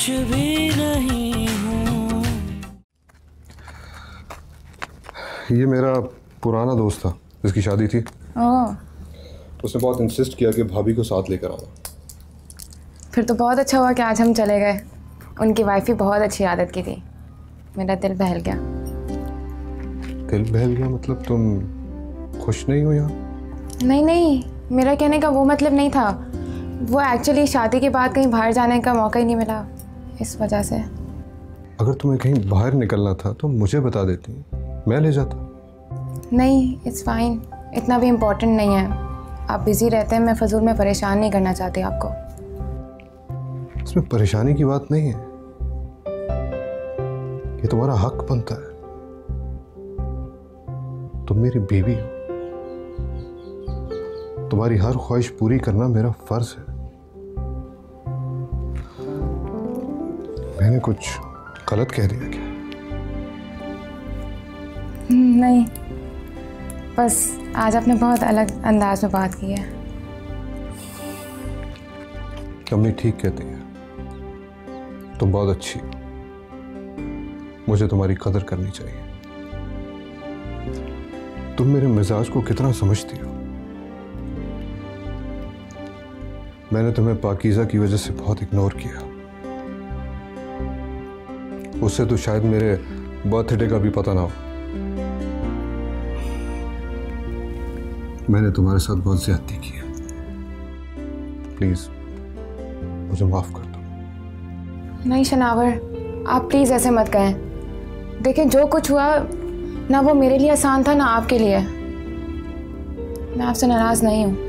कुछ भी नहीं हूँ। ये मेरा पुराना दोस्त था जिसकी शादी थी। उसने बहुत इंसिस्ट किया कि भाभी को साथ लेकर आना। फिर तो बहुत अच्छा हुआ कि आज हम चले गए। उनकी वाइफ भी बहुत अच्छी आदत की थी। मेरा दिल बहल गया। दिल बहल गया मतलब तुम खुश नहीं हो यहाँ? नहीं, मेरा कहने का वो मतलब नहीं था। वो एक्चुअली शादी के बाद कहीं बाहर जाने का मौका ही नहीं मिला, इस वजह से। अगर तुम्हें कहीं बाहर निकलना था तो मुझे बता देती, मैं ले जाता। नहीं, इट्स फाइन, इतना भी इम्पोर्टेंट नहीं है। आप बिजी रहते हैं, मैं फजूल में परेशान नहीं करना चाहती आपको। इसमें परेशानी की बात नहीं है, ये तुम्हारा हक बनता है। तुम मेरी बीवी हो, तुम्हारी हर ख्वाहिश पूरी करना मेरा फर्ज है। मैंने कुछ गलत कह दिया क्या? नहीं, बस आज आपने बहुत अलग अंदाज में बात की है। अम्मी ठीक कहती है, तुम बहुत अच्छी हो, मुझे तुम्हारी कदर करनी चाहिए। तुम मेरे मिजाज को कितना समझती हो। मैंने तुम्हें पाकीज़ा की वजह से बहुत इग्नोर किया। उससे तो शायद मेरे बर्थडे का भी पता ना हो। मैंने तुम्हारे साथ बहुत ज्यादती की है। प्लीज मुझे माफ कर दो। नहीं शनावर, आप प्लीज़ ऐसे मत कहें। देखें, जो कुछ हुआ ना वो मेरे लिए आसान था ना आपके लिए। मैं आपसे नाराज़ नहीं हूँ।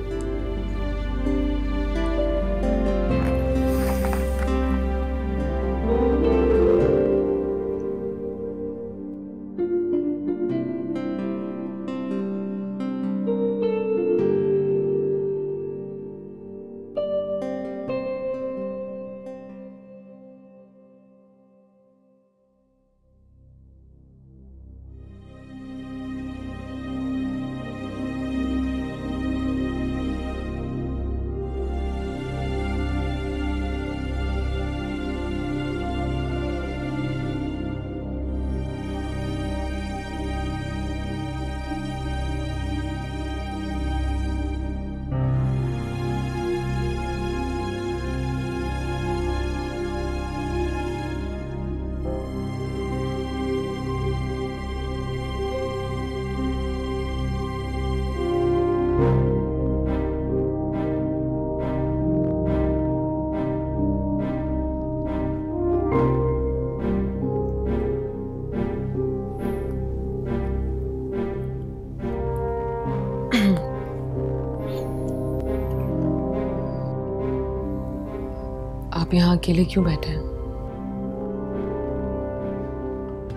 आप यहाँ अकेले क्यों बैठे हैं?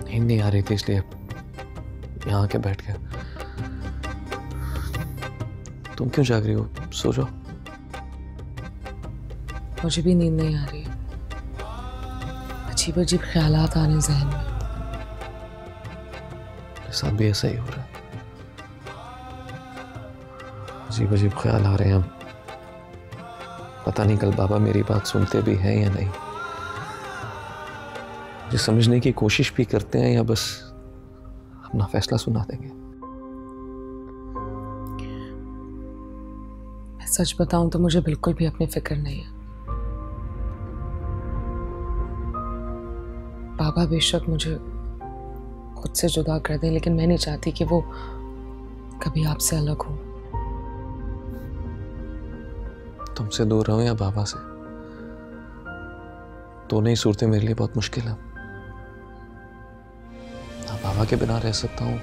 नींद नहीं आ रही थी इसलिए यहाँ आके बैठ गया। तुम क्यों जाग रही हो? सो जाओ। मुझे भी नींद नहीं आ रही है। अजीब अजीब ख्यालात आ रहे हैं जहन में। मेरे साथ भी ऐसा ही हो रहा है। अजीब अजीब ख्याल आ रहे हैं। पता नहीं कल बाबा मेरी बात सुनते भी हैं या नहीं, मुझे समझने की कोशिश भी करते हैं या बस अपना फैसला सुना देंगे। मैं सच बताऊं तो मुझे बिल्कुल भी अपनी फिक्र नहीं है। बाबा बेशक मुझे खुद से जुदा कर दें, लेकिन मैं नहीं चाहती कि वो कभी आपसे अलग हो। तुमसे दूर रहूं या बाबा से, दोनों ही सूरतें मेरे लिए बहुत मुश्किल है। ना बाबा के बिना रह सकता हूं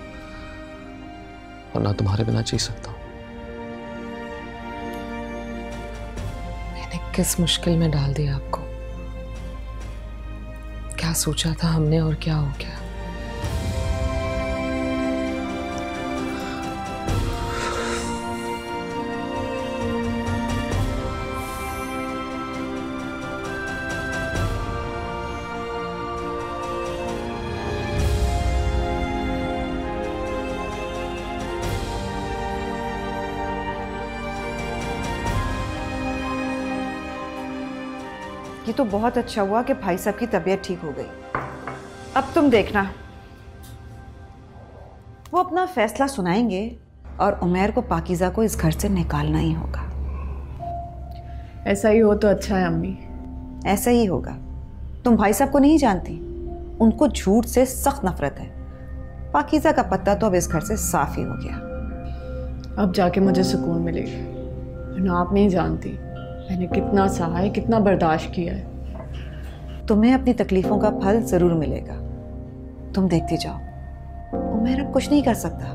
और ना तुम्हारे बिना जी सकता हूं। मैंने किस मुश्किल में डाल दिया आपको? क्या सोचा था हमने और क्या हो गया? ये तो बहुत अच्छा हुआ कि भाई साहब की तबीयत ठीक हो गई। अब तुम देखना, वो अपना फैसला सुनाएंगे और उमैर को पाकीज़ा को इस घर से निकालना ही होगा। ऐसा ही हो तो अच्छा है अम्मी। ऐसा ही होगा। तुम भाई साहब को नहीं जानती, उनको झूठ से सख्त नफरत है। पाकीज़ा का पत्ता तो अब इस घर से साफ ही हो गया। अब जाके मुझे सुकून मिलेगा, वरना आप नहीं जानती मैंने कितना सहा है, कितना बर्दाश्त किया है। तुम्हें अपनी तकलीफों का फल जरूर मिलेगा, तुम देखती जाओ। उमैर अब कुछ नहीं कर सकता,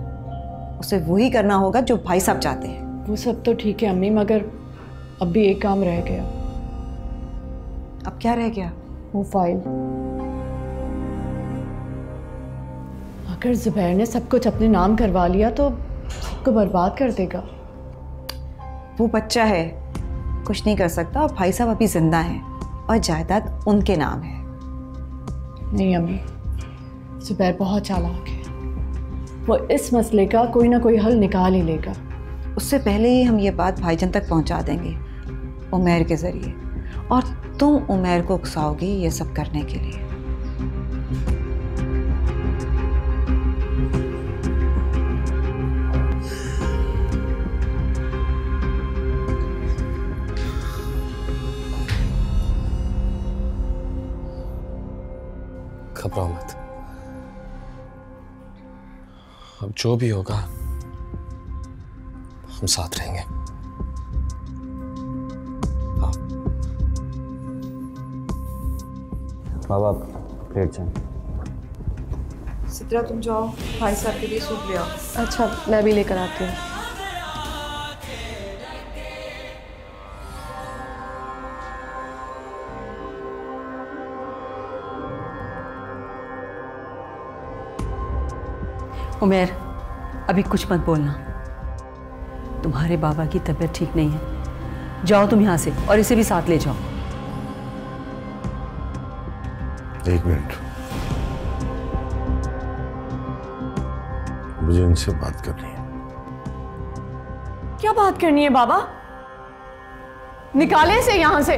उसे वही करना होगा जो भाई साहब चाहते हैं। वो सब तो ठीक है अम्मी, मगर अब भी एक काम रह गया। अब क्या रह गया? वो फाइल। अगर जुबैर ने सब कुछ अपने नाम करवा लिया तो सबको बर्बाद कर देगा। वो बच्चा है, कुछ नहीं कर सकता, और भाई साहब अभी जिंदा हैं और जायदाद उनके नाम है। नहीं अम्मी, जुबैर बहुत चालाक है, वो इस मसले का कोई ना कोई हल निकाल ही लेगा। उससे पहले ही हम ये बात भाईजान तक पहुंचा देंगे उमैर के जरिए, और तुम उमैर को उकसाओगी ये सब करने के लिए। घबराओ मत, अब जो भी होगा हम साथ रहेंगे। हाँ। बाबा प्लेट चाहिए। सिद्रा तुम जाओ, भाई साहब के लिए सूप ले आओ। अच्छा, मैं भी लेकर आती हूँ। उमैर, अभी कुछ मत बोलना। तुम्हारे बाबा की तबीयत ठीक नहीं है। जाओ तुम यहाँ से, और इसे भी साथ ले जाओ। एक मिनट, मुझे इनसे बात करनी है। क्या बात करनी है बाबा? निकाले इसे यहाँ से,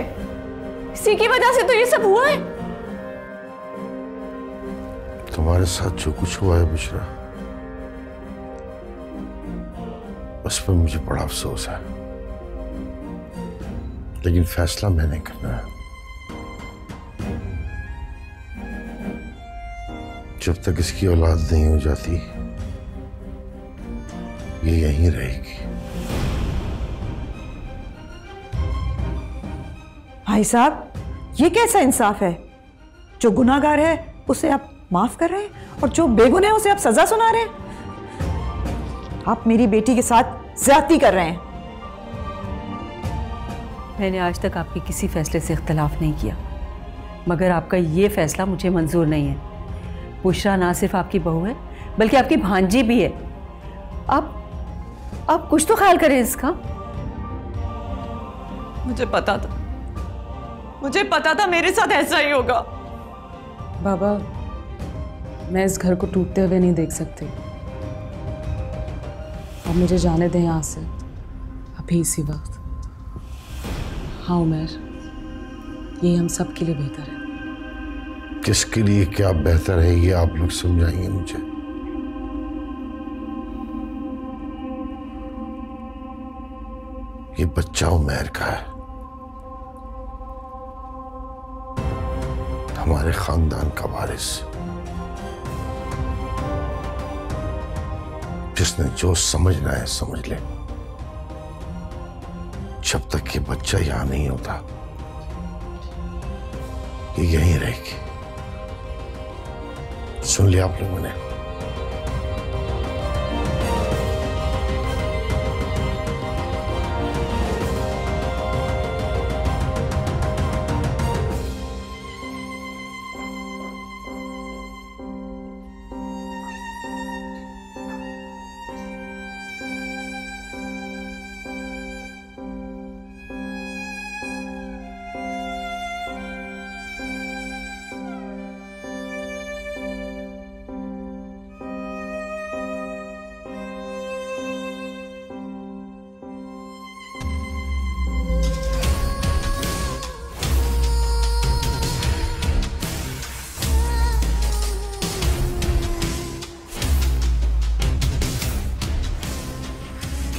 इसी की वजह से तो ये सब हुआ है। तुम्हारे साथ जो कुछ हुआ है बुशरा, उस पर मुझे बड़ा अफसोस है, लेकिन फैसला मैंने करना है। जब तक इसकी औलाद नहीं हो जाती ये यहीं रहेगी। भाई साहब, ये कैसा इंसाफ है? जो गुनाहगार है उसे आप माफ कर रहे हैं, और जो बेगुनाह है उसे आप सजा सुना रहे हैं। आप मेरी बेटी के साथ ज्यादती कर रहे हैं। मैंने आज तक आपके किसी फैसले से इख्तलाफ नहीं किया, मगर आपका ये फैसला मुझे मंजूर नहीं है। बुशरा ना सिर्फ आपकी बहू है, बल्कि आपकी भांजी भी है। आप कुछ तो ख्याल करें इसका। मुझे पता था मेरे साथ ऐसा ही होगा। बाबा, मैं इस घर को टूटते हुए नहीं देख सकती। अब मुझे जाने दें यहाँ से, अभी इसी वक्त। हाँ उमैर, ये हम सब के लिए बेहतर है। किसके लिए क्या बेहतर है ये आप लोग समझाएंगे मुझे। ये बच्चा उमैर का है, हमारे खानदान का वारिस, जिसने जो समझना है समझ ले। जब तक ये बच्चा यहां नहीं होता ये यहीं रहेगी। सुन लिया आप लोगों ने?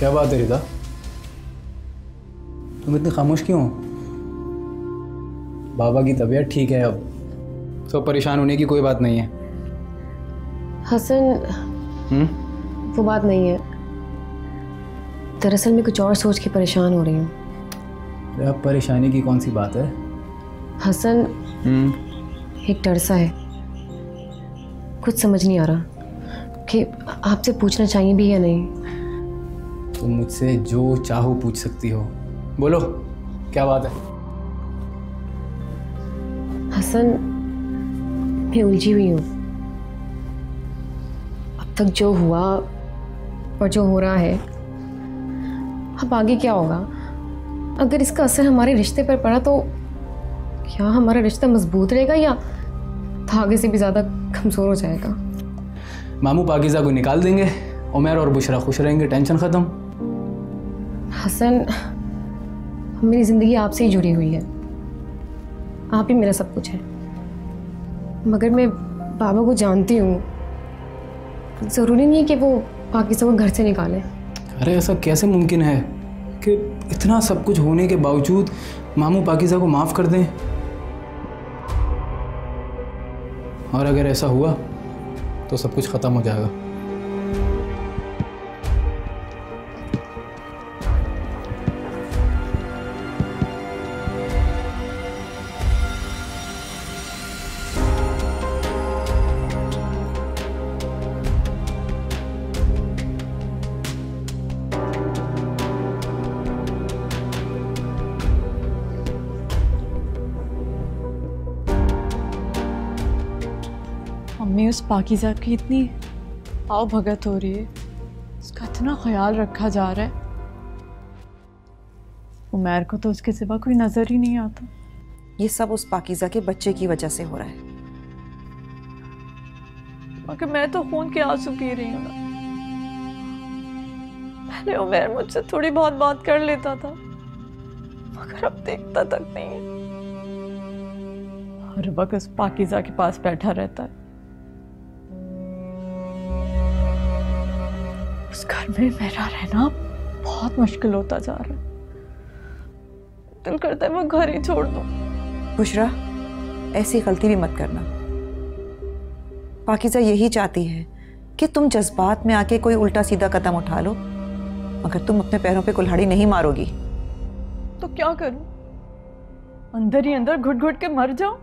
क्या बात है रिदा, तुम इतनी खामोश क्यों हो? बाबा की तबीयत ठीक है अब, तो परेशान होने की कोई बात नहीं है। हसन, वो बात नहीं है। दरअसल मैं कुछ और सोच के परेशान हो रही हूँ। अरे अब परेशानी की कौन सी बात है? हसन, एक डर सा है, कुछ समझ नहीं आ रहा कि आपसे पूछना चाहिए भी या नहीं। तुम मुझसे जो चाहो पूछ सकती हो, बोलो क्या बात है? हसन, मैं उलझी हुई हूँ। अब तक जो हुआ और जो हो रहा है, अब आगे क्या होगा? अगर इसका असर हमारे रिश्ते पर पड़ा तो क्या हमारा रिश्ता मजबूत रहेगा या आगे से भी ज़्यादा कमज़ोर हो जाएगा? मामू पाकीज़ा को निकाल देंगे, उमर और बुशरा खुश रहेंगे, टेंशन ख़त्म। हसन, मेरी ज़िंदगी आपसे ही जुड़ी हुई है, आप ही मेरा सब कुछ है। मगर मैं बाबा को जानती हूँ, ज़रूरी नहीं है कि वो पाकीज़ा को घर से निकालें। अरे ऐसा कैसे मुमकिन है कि इतना सब कुछ होने के बावजूद मामू पाकीज़ा को माफ़ कर दें? और अगर ऐसा हुआ तो सब कुछ ख़त्म हो जाएगा। मम्मी, उस पाकीज़ा की इतनी आओ भगत हो रही है, उसका इतना ख्याल रखा जा रहा है। उमर को तो उसके सिवा कोई नजर ही नहीं आता। ये सब उस पाकीज़ा के बच्चे की वजह से हो रहा है। मगर मैं तो खून के आंसू पी रही हूँ ना। पहले उमर मुझसे थोड़ी बहुत बात कर लेता था, मगर अब देखता तक नहीं है। हर वक्त उस पाकीज़ा के पास बैठा रहता है। उस घर में मेरा रहना बहुत मुश्किल होता जा रहा है। दिल करता है मैं घर ही छोड़ दूं। बुशरा, ऐसी गलती भी मत करना। पाकीज़ा यही चाहती है कि तुम जज्बात में आके कोई उल्टा सीधा कदम उठा लो, मगर तुम अपने पैरों पे कुल्हाड़ी नहीं मारोगी। तो क्या करूं? अंदर ही अंदर घुट घुट के मर जाऊं?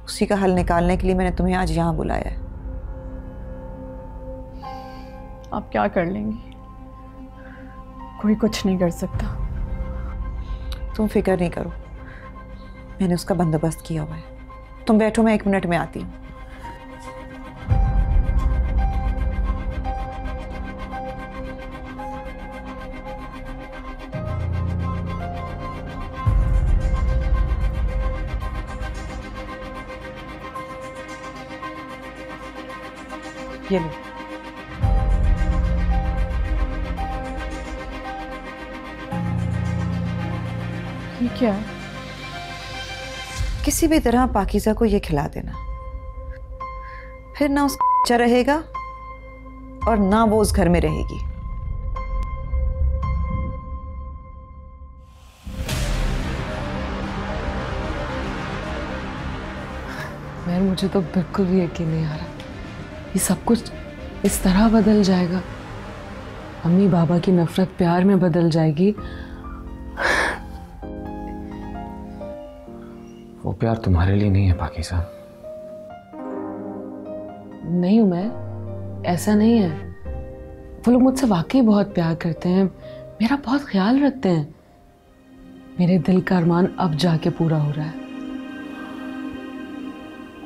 उसी का हल निकालने के लिए मैंने तुम्हें आज यहाँ बुलाया है। आप क्या कर लेंगी? कोई कुछ नहीं कर सकता। तुम फिक्र नहीं करो, मैंने उसका बंदोबस्त किया हुआ है। तुम बैठो, मैं 1 मिनट में आती हूँ। ये लो। ये क्या है? किसी भी तरह पाकीज़ा को ये खिला देना, फिर ना उसका बच्चा रहेगा और ना वो उस घर में रहेगी। मैं मुझे तो बिल्कुल भी यकीन नहीं आ रहा ये सब कुछ इस तरह बदल जाएगा। अम्मी बाबा की नफरत प्यार में बदल जाएगी। वो प्यार तुम्हारे लिए नहीं है पाकीज़ा। नहीं उमर, ऐसा नहीं है। वो लोग मुझसे वाकई बहुत प्यार करते हैं, मेरा बहुत ख्याल रखते हैं। मेरे दिल का अरमान अब जाके पूरा हो रहा है।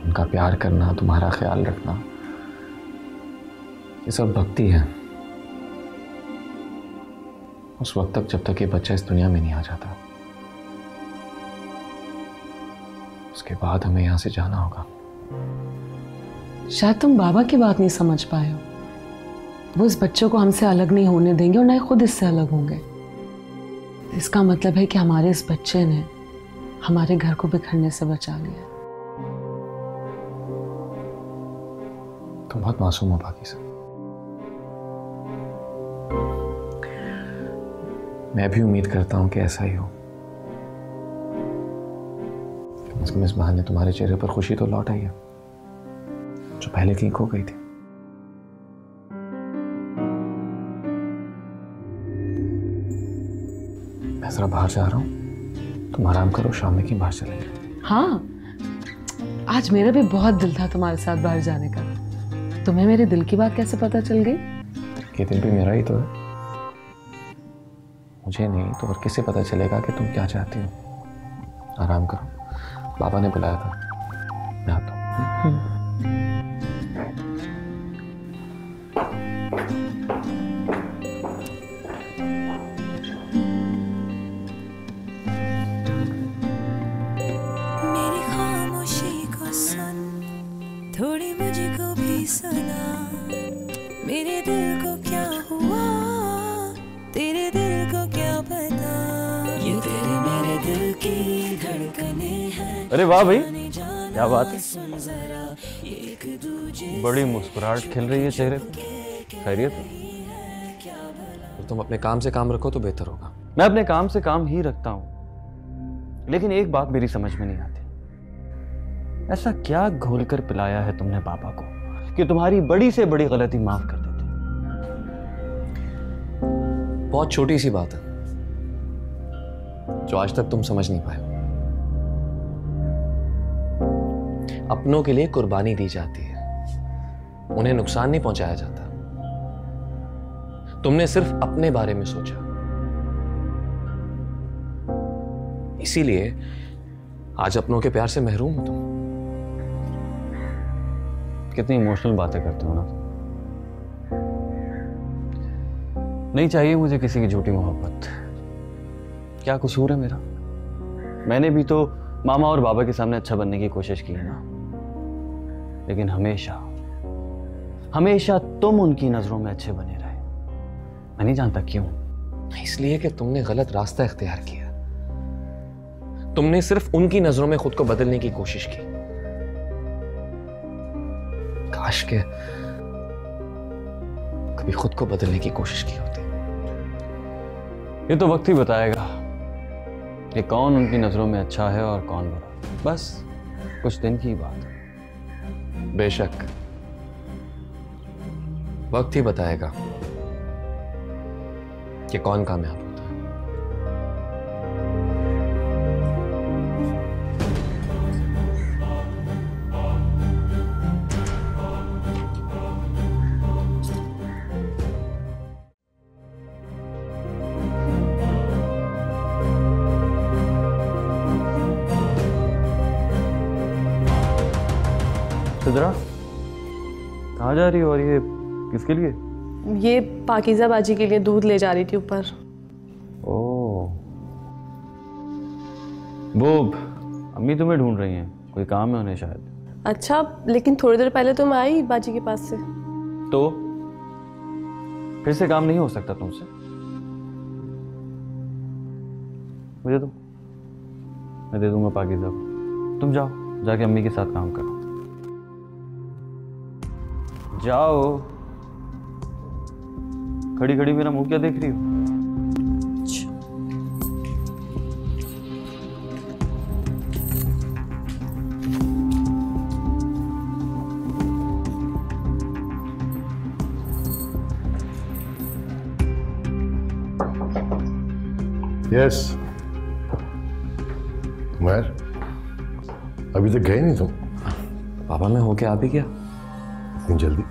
उनका प्यार करना, तुम्हारा ख्याल रखना, ये सब भक्ति है। उस वक्त तक जब तक ये बच्चा इस दुनिया में नहीं आ जाता, उसके बाद हमें यहां से जाना होगा। शायद तुम बाबा की बात नहीं समझ पाए हो। वो इस बच्चे को हमसे अलग नहीं होने देंगे और ना ही खुद इससे अलग होंगे। इसका मतलब है कि हमारे इस बच्चे ने हमारे घर को बिखरने से बचा लिया। तुम बहुत मासूम हो पाकीज़ा। मैं भी उम्मीद करता हूं कि ऐसा ही हो। कम से कम इस बहाने तुम्हारे चेहरे पर खुशी तो लौट आई है जो पहले कहीं खो गई थी। मैं जरा बाहर जा रहा हूं, तुम आराम करो, शाम में कहीं बाहर चलेंगे। हाँ, आज मेरा भी बहुत दिल था तुम्हारे साथ बाहर जाने का। तुम्हें मेरे दिल की बात कैसे पता चल गई? ये दिल भी मेरा ही तो है। मुझे नहीं तो और किसे पता चलेगा कि तुम क्या चाहती हो। आराम करो, बाबा ने बुलाया था, मैं आता हूँ। मेरी खामोशी को सुन, थोड़ी मुझको भी सुना। मेरे दिल को क्या हुआ, तेरे दिल को क्या पता। ये तेरे मेरे दिल की धड़कने हैं। अरे वाह भाई, क्या बात है, बड़ी मुस्कुराहट खिल रही है चेहरे पे। खैरियत? तो तुम अपने काम से काम रखो तो बेहतर होगा। मैं अपने काम से काम ही रखता हूँ, लेकिन एक बात मेरी समझ में नहीं आती। ऐसा क्या घोलकर पिलाया है तुमने पापा को कि तुम्हारी बड़ी से बड़ी गलती माफ कर देते? बहुत छोटी सी बात है जो आज तक तुम समझ नहीं पाए। अपनों के लिए कुर्बानी दी जाती है, उन्हें नुकसान नहीं पहुंचाया जाता। तुमने सिर्फ अपने बारे में सोचा, इसीलिए आज अपनों के प्यार से महरूम हो तुम। कितनी इमोशनल बातें करते हो ना। नहीं चाहिए मुझे किसी की झूठी मोहब्बत। क्या कसूर है मेरा? मैंने भी तो मामा और बाबा के सामने अच्छा बनने की कोशिश की है ना, लेकिन हमेशा हमेशा तुम उनकी नजरों में अच्छे बने रहे। मैं नहीं जानता क्यों। इसलिए कि तुमने गलत रास्ता इख्तियार किया। तुमने सिर्फ उनकी नजरों में खुद को बदलने की कोशिश की। काश के कभी खुद को बदलने की कोशिश की होती। ये तो वक्त ही बताएगा कि कौन उनकी नजरों में अच्छा है और कौन बुरा। बस कुछ दिन की बात है। बेशक वक्त ही बताएगा कि कौन कामयाब होता है। सिद्रा, कहाँ जा रही हो और ये किसके लिए? ये पाकीज़ा बाजी के लिए दूध ले जा रही थी ऊपर। ओह, वो अम्मी तुम्हें ढूंढ रही हैं, कोई काम है उन्हें शायद। अच्छा, लेकिन थोड़ी देर पहले तो मैं आई बाजी के पास से। तो फिर से काम नहीं हो सकता तुमसे? मुझे दो, मैं दे दूंगा पाकीज़ा को। तुम जाओ, जाके अम्मी के साथ काम करो। जाओ। खड़ी खड़ी मेरा मुंह क्या देख रही हो? यस उमर, अभी तक गए नहीं तुम? पापा मैं होके आ भी गया। इतनी जल्दी?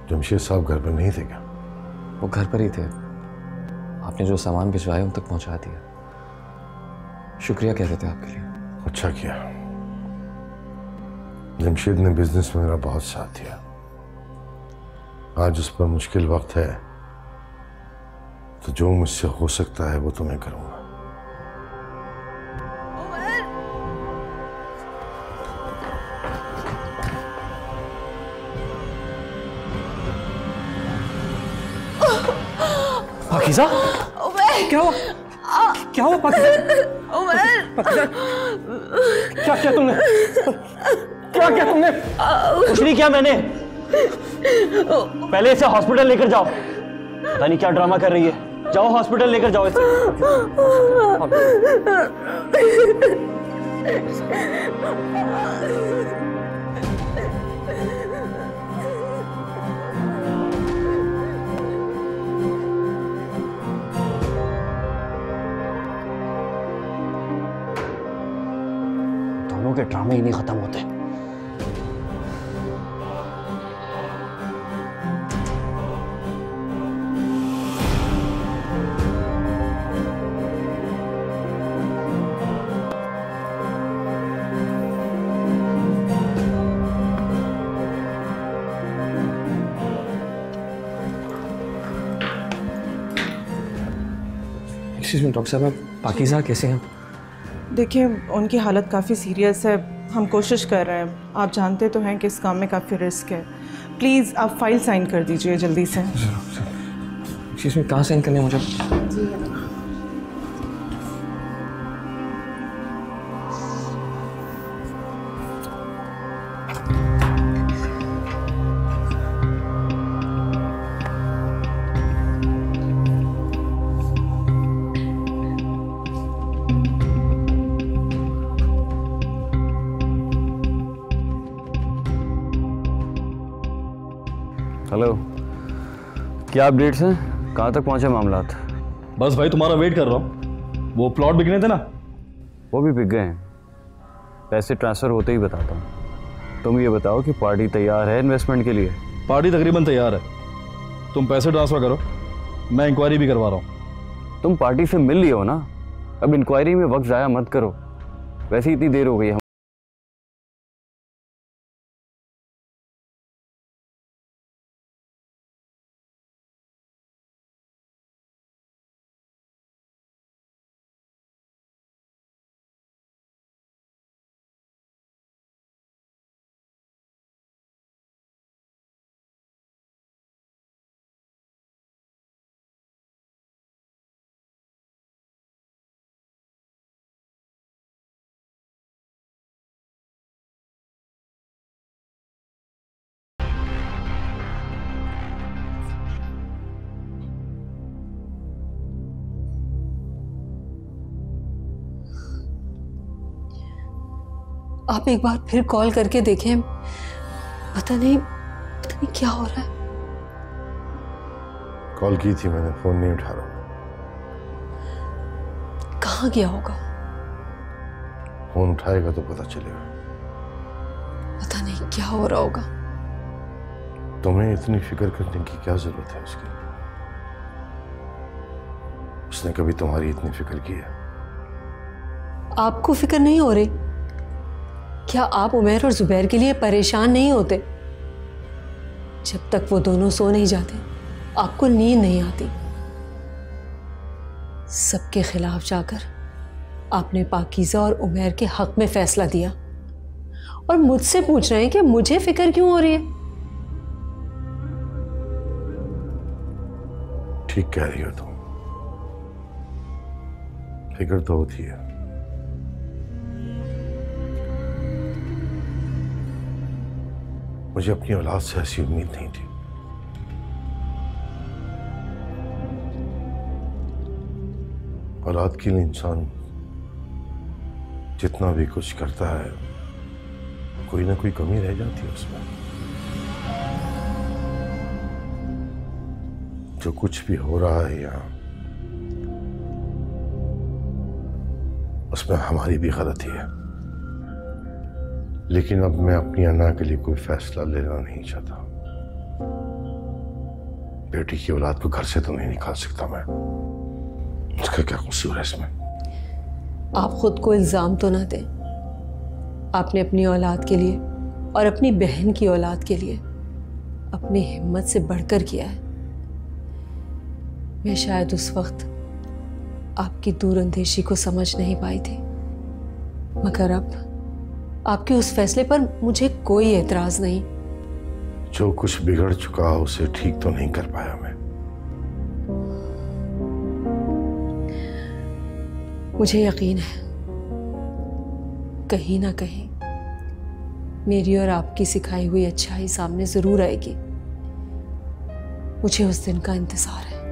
जमशेद साहब घर पर नहीं थे क्या? वो घर पर ही थे। आपने जो सामान भिजवाया उन तक पहुंचा दिया। शुक्रिया कहते थे आपके लिए। अच्छा किया। जमशेद ने बिजनेस में मेरा बहुत साथ दिया। आज उस पर मुश्किल वक्त है, तो जो मुझसे हो सकता है वो तो मैं करूंगा। पाकीज़ा, क्या हुआ? क्या हुआ पाकीज़ा? पाकीज़ा, क्या किया तुमने? क्या किया तुमने? कुछ नहीं किया मैंने। पहले इसे हॉस्पिटल लेकर जाओ। पता नहीं क्या ड्रामा कर रही है। जाओ हॉस्पिटल लेकर जाओ इसे। दोनों के ड्रामे ही नहीं खत्म होते। डॉक्टर साहब, पाकीज़ा कैसे हैं? देखिए, उनकी हालत काफ़ी सीरियस है। हम कोशिश कर रहे हैं। आप जानते तो हैं कि इस काम में काफ़ी रिस्क है। प्लीज़ आप फाइल साइन कर दीजिए जल्दी से। एक्सक्यूज़ मी, कहाँ साइन करने हैं मुझे? जी हेलो, क्या अपडेट्स हैं? कहाँ तक पहुँचे मामला? बस भाई तुम्हारा वेट कर रहा हूँ। वो प्लॉट बिकने थे ना, वो भी बिक गए हैं। पैसे ट्रांसफ़र होते ही बताता हूँ। तुम ये बताओ कि पार्टी तैयार है इन्वेस्टमेंट के लिए? पार्टी तकरीबन तैयार है। तुम पैसे ट्रांसफ़र करो, मैं इंक्वायरी भी करवा रहा हूँ। तुम पार्टी से मिल लियो ना, अब इंक्वायरी में वक्त ज़ाया मत करो। वैसे ही इतनी देर हो गई है। आप एक बार फिर कॉल करके देखें। पता नहीं क्या हो रहा है। कॉल की थी मैंने, फोन नहीं उठा रहा। कहाँ गया होगा? फोन उठाएगा तो पता चलेगा। पता नहीं क्या हो रहा होगा। तुम्हें इतनी फिक्र करने की क्या जरूरत है उसकी? उसने कभी तुम्हारी इतनी फिक्र की है? आपको फिक्र नहीं हो रही? क्या आप उमैर और जुबैर के लिए परेशान नहीं होते? जब तक वो दोनों सो नहीं जाते आपको नींद नहीं आती। सबके खिलाफ जाकर आपने पाकीज़ा और उमैर के हक में फैसला दिया और मुझसे पूछ रहे हैं कि मुझे फिक्र क्यों हो रही है? ठीक कह रही हो तुम, फिक्र तो होती है। मुझे अपनी औलाद से ऐसी उम्मीद नहीं थी। औलाद के लिए इंसान जितना भी कुछ करता है कोई ना कोई कमी रह जाती है उसमें। जो कुछ भी हो रहा है यहाँ, उसमें हमारी भी गलती है। लेकिन अब मैं अपनी अन्ना के लिए कोई फैसला लेना नहीं चाहता। बेटी की औलाद को घर से तो नहीं निकाल सकता मैं। उसका क्या कसूर है इसमें? आप खुद को इल्ज़ाम तो ना दें। आपने अपनी औलाद के लिए और अपनी बहन की औलाद के लिए अपनी हिम्मत से बढ़कर किया है। मैं शायद उस वक्त आपकी दूरअंदेशी को समझ नहीं पाई थी, मगर अब आपके उस फैसले पर मुझे कोई एतराज नहीं। जो कुछ बिगड़ चुका उसे ठीक तो नहीं कर पाया मैं। मुझे यकीन है कहीं ना कहीं मेरी और आपकी सिखाई हुई अच्छाई सामने जरूर आएगी। मुझे उस दिन का इंतजार है।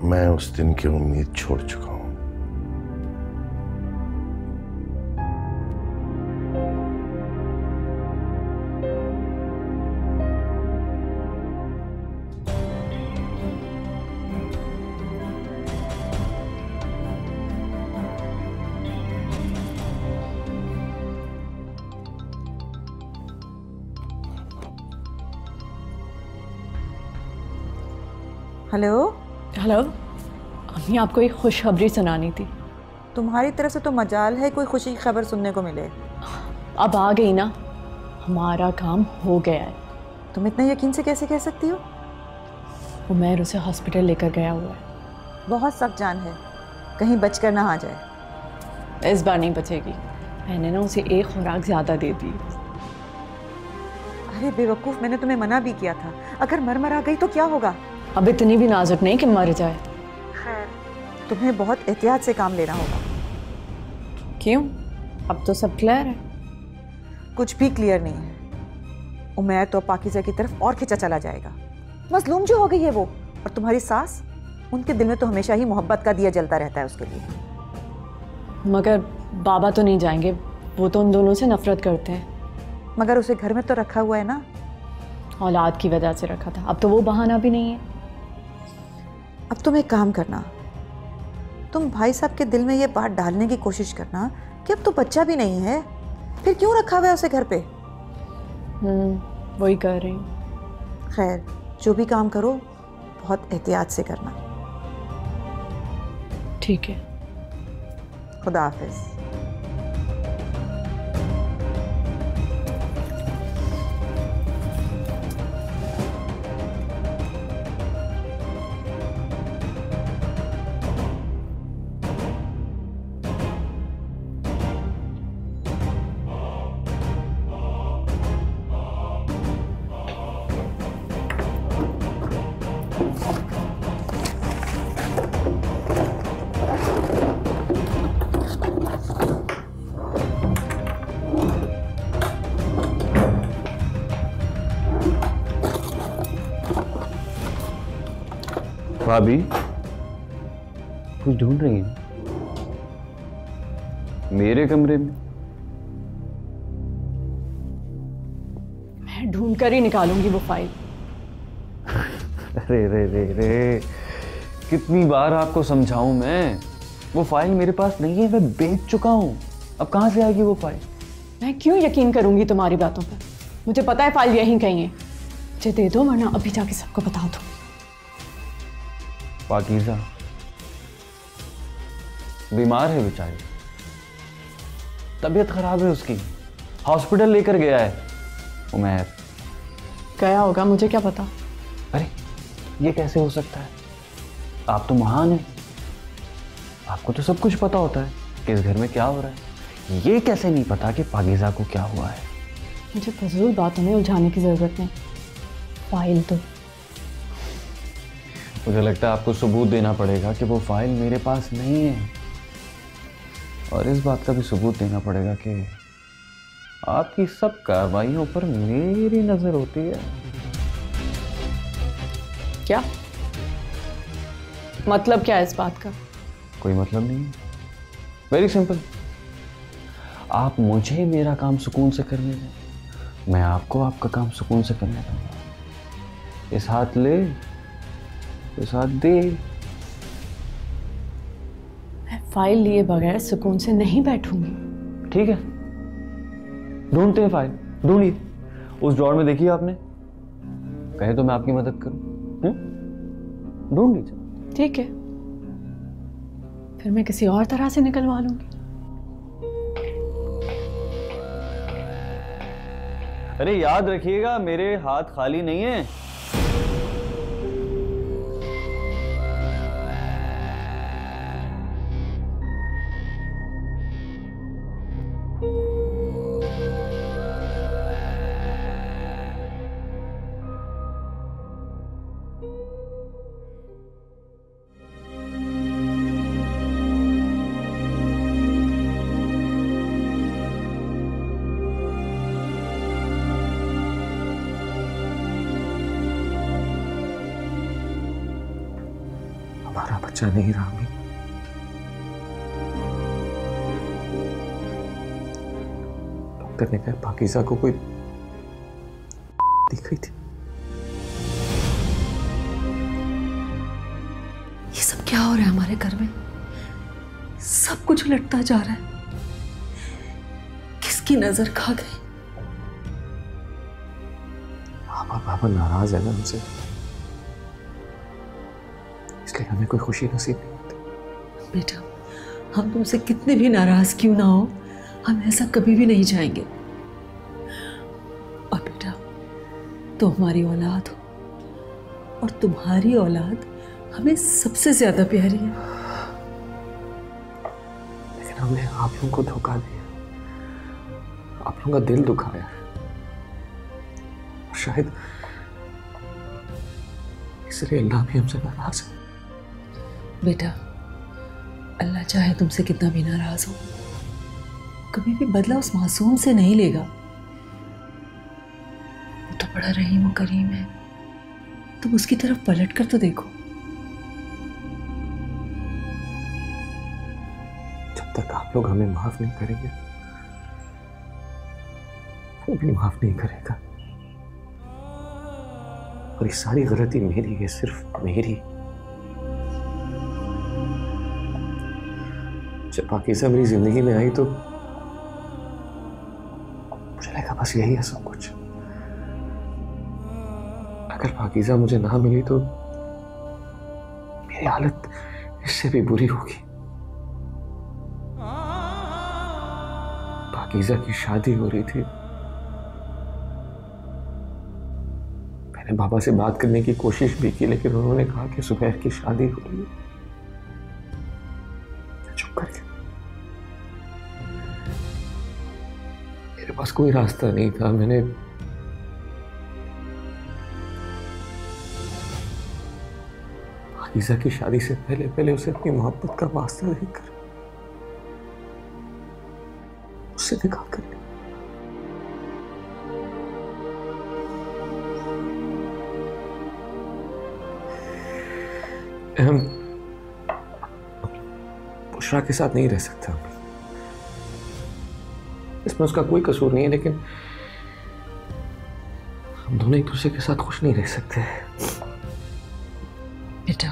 मैं उस दिन की उम्मीद छोड़ चुका हूं। हेलो। हेलो, अम्मी आपको एक खुशखबरी सुनानी थी। तुम्हारी तरफ से तो मजाल है कोई खुशी की खबर सुनने को मिले। अब आ गई ना, हमारा काम हो गया है। तुम इतना यकीन से कैसे कह सकती हो? उमैर उसे हॉस्पिटल लेकर गया हुआ है। बहुत सख्त जान है, कहीं बचकर ना आ जाए। इस बार नहीं बचेगी, मैंने ना उसे एक खुराक ज़्यादा दे दी। अरे बेवकूफ़, मैंने तुम्हें मना भी किया था। अगर मर आ गई तो क्या होगा? अब इतनी भी नाजुक नहीं कि मर जाए। खैर, तुम्हें बहुत एहतियात से काम लेना होगा। क्यों? अब तो सब क्लियर है। कुछ भी क्लियर नहीं है। उमैर तो पाकीज़ा की तरफ और खिंचा चला जाएगा। मजलूम जो हो गई है वो, और तुम्हारी सास, उनके दिल में तो हमेशा ही मोहब्बत का दिया जलता रहता है उसके लिए। मगर बाबा तो नहीं जाएंगे, वो तो उन दोनों से नफरत करते हैं। मगर उसे घर में तो रखा हुआ है ना। औलाद की वजह से रखा था, अब तो वो बहाना भी नहीं है। अब तुम एक काम करना, तुम भाई साहब के दिल में ये बात डालने की कोशिश करना कि अब तो बच्चा भी नहीं है, फिर क्यों रखा हुआ है उसे घर पे। वही कर रही हूँ। खैर, जो भी काम करो बहुत एहतियात से करना। ठीक है। खुदा हाफिज। भाभी कुछ ढूंढ रही हैं मेरे कमरे में? मैं ढूंढ कर ही निकालूंगी वो फाइल। अरे रे रे रे, कितनी बार आपको समझाऊं मैं? वो फाइल मेरे पास नहीं है, मैं बेच चुका हूं। अब कहां से आएगी वो फाइल? मैं क्यों यकीन करूंगी तुम्हारी बातों पर? मुझे पता है फाइल यहीं कहीं है। मुझे दे दो, वरना अभी जाके सबको बता दो। पाकीज़ा बीमार है बेचारी, तबीयत खराब है उसकी, हॉस्पिटल लेकर गया है उमैर। गया होगा, मुझे क्या पता। अरे ये कैसे हो सकता है? आप तो महान हैं, आपको तो सब कुछ पता होता है कि इस घर में क्या हो रहा है। ये कैसे नहीं पता कि पाकीज़ा को क्या हुआ है? मुझे फजूल बातों में उलझाने की जरूरत नहीं। फाइल तो मुझे लगता है आपको सबूत देना पड़ेगा कि वो फाइल मेरे पास नहीं है, और इस बात का भी सबूत देना पड़ेगा कि आपकी सब कार्रवाइयों पर मेरी नजर होती है। क्या मतलब? क्या है इस बात का? कोई मतलब नहीं है, वेरी सिंपल। आप मुझे मेरा काम सुकून से करने दें, मैं आपको आपका काम सुकून से करने दूंगा। इस हाथ ले, इस हाथ दे। मैं फाइल लिए बगैर सुकून से नहीं बैठूंगी। ठीक है, ढूंढते हैं फाइल। ढूंढिए, उस ड्रॉर में देखिए आपने, कहे तो मैं आपकी मदद करूं। ढूंढ लीजिए। ठीक है, फिर मैं किसी और तरह से निकलवा लूंगी। अरे याद रखिएगा, मेरे हाथ खाली नहीं है। बचा नहीं रहा मैं। डॉक्टर ने कहा पाकीज़ा को कोई दिख गई थी। ये सब क्या हो रहा है हमारे घर में? सब कुछ उलटता जा रहा है। किसकी नजर खा गई? पापा नाराज है ना हमसे, इसलिए हमें कोई खुशी नसीब नहीं होती। बेटा, हम तुमसे कितने भी नाराज क्यों ना हो, हम ऐसा कभी भी नहीं चाहेंगे। और बेटा, तुम हमारी औलाद हो और तुम्हारी औलाद हमें सबसे ज्यादा प्यारी है। लेकिन हमने आप लोगों को धोखा दिया, आप लोगों का दिल दुखाया है, और शायद इसलिए अल्लाह भी हमसे नाराज है। बेटा, अल्लाह चाहे तुमसे कितना भी नाराज हो, कभी भी बदला उस मासूम से नहीं लेगा। वो तो बड़ा रहीम और करीम है, तुम उसकी तरफ पलट कर तो देखो। जब तक आप लोग हमें माफ नहीं करेंगे, वो भी माफ नहीं करेगा। और ये सारी गलती मेरी है, सिर्फ मेरी। जब पाकीज़ा मेरी जिंदगी में आई तो मुझे लगा बस यही है सब कुछ। अगर पाकीज़ा मुझे ना मिली तो मेरी हालत इससे भी बुरी होगी। पाकीज़ा की शादी हो रही थी, मैंने बाबा से बात करने की कोशिश भी की, लेकिन उन्होंने कहा कि सुबैर की शादी हो रही है। चुप कर गया। मेरे पास कोई रास्ता नहीं था। मैंने पाकीज़ा की शादी से पहले पहले उसे अपनी मोहब्बत का वास्ता देकर उससे निकाह कर लिया। हम बुशरा के साथ नहीं रह सकता, इसमें उसका कोई कसूर नहीं है, लेकिन हम दोनों एक दूसरे के साथ खुश नहीं रह सकते। बेटा,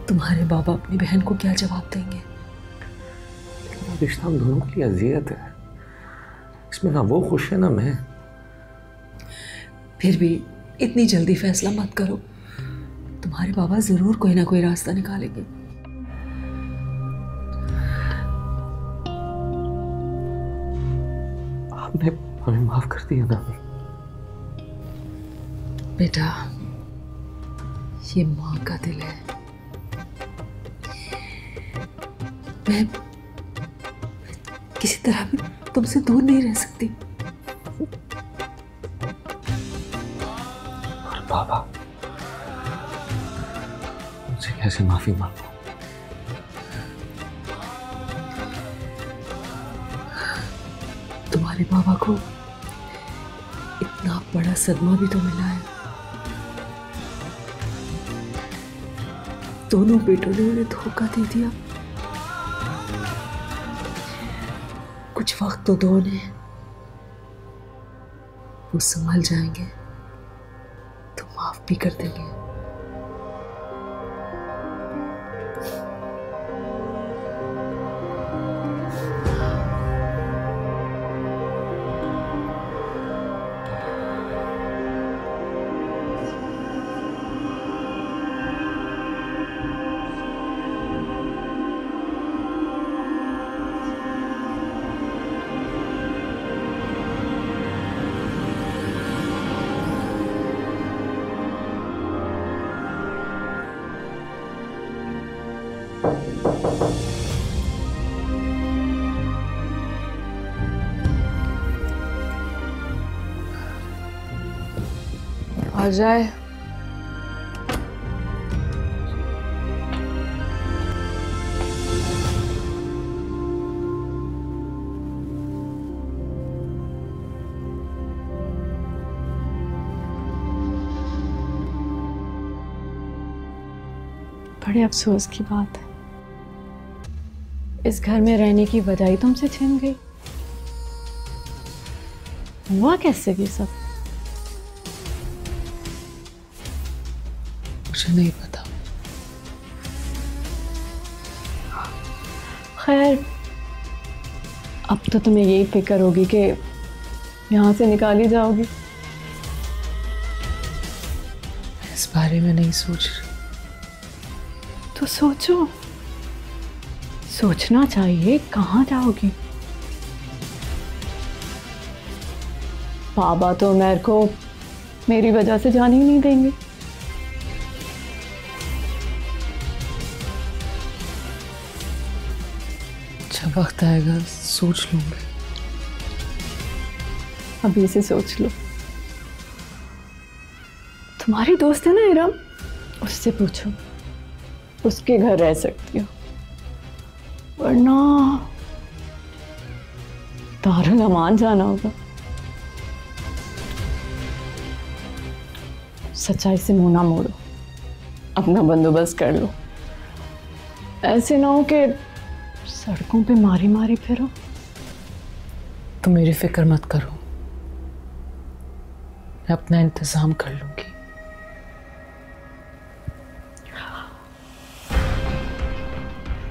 तुम्हारे बाबा अपनी बहन को क्या जवाब देंगे? लेकिन रिश्ता हम दोनों के लिए अजियत है, इसमें ना वो खुश है ना मैं। फिर भी इतनी जल्दी फैसला मत करो, तुम्हारे बाबा जरूर कोई ना कोई रास्ता निकालेंगे। आपने हमें माफ कर दिया ना बेटा, ये माँ का दिल है। मैं किसी तरह भी तुमसे दूर नहीं रह सकती। और बाबा, उनसे कैसे माफी मांगूं? तुम्हारे बाबा को इतना बड़ा सदमा भी तो मिला है। दोनों बेटों ने उन्हें धोखा दे दिया। कुछ वक्त तो दो ने, वो संभल जाएंगे तो माफ भी कर देंगे। आ जाए। बड़े अफसोस की बात है, इस घर में रहने की वजह ही तुमसे छिन गई। हुआ कैसे ये सब? मुझे नहीं पता। खैर, अब तो तुम्हें यही फिक्र होगी कि यहाँ से निकाली जाओगी। इस बारे में नहीं सोच रही। तो सोचो, सोचना चाहिए। कहाँ जाओगी? बाबा तो उमैर को मेरी वजह से जाने ही नहीं देंगे। जब वक्त आएगा सोच लूंगी। अभी से सोच लो। तुम्हारी दोस्त है ना इरम, उससे पूछो, उसके घर रह सकती हो, वरना दारुल अमान जाना होगा। सच्चाई से मुंह ना मोड़ो, अपना बंदोबस्त कर लो। ऐसे ना हो कि सड़कों पे मारी मारी फिरो। तुम मेरी फिक्र मत करो, मैं अपना इंतजाम कर लूंगी।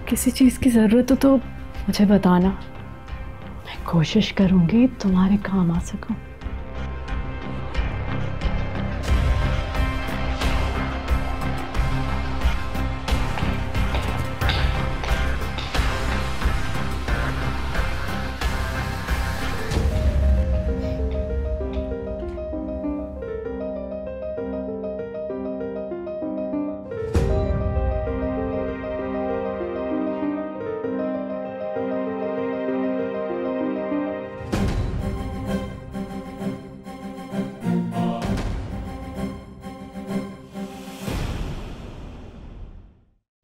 किसी चीज की जरूरत हो तो मुझे बताना, मैं कोशिश करूंगी तुम्हारे काम आ सकूं।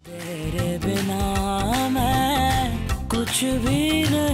तेरे बिना मैं कुछ भी नहीं।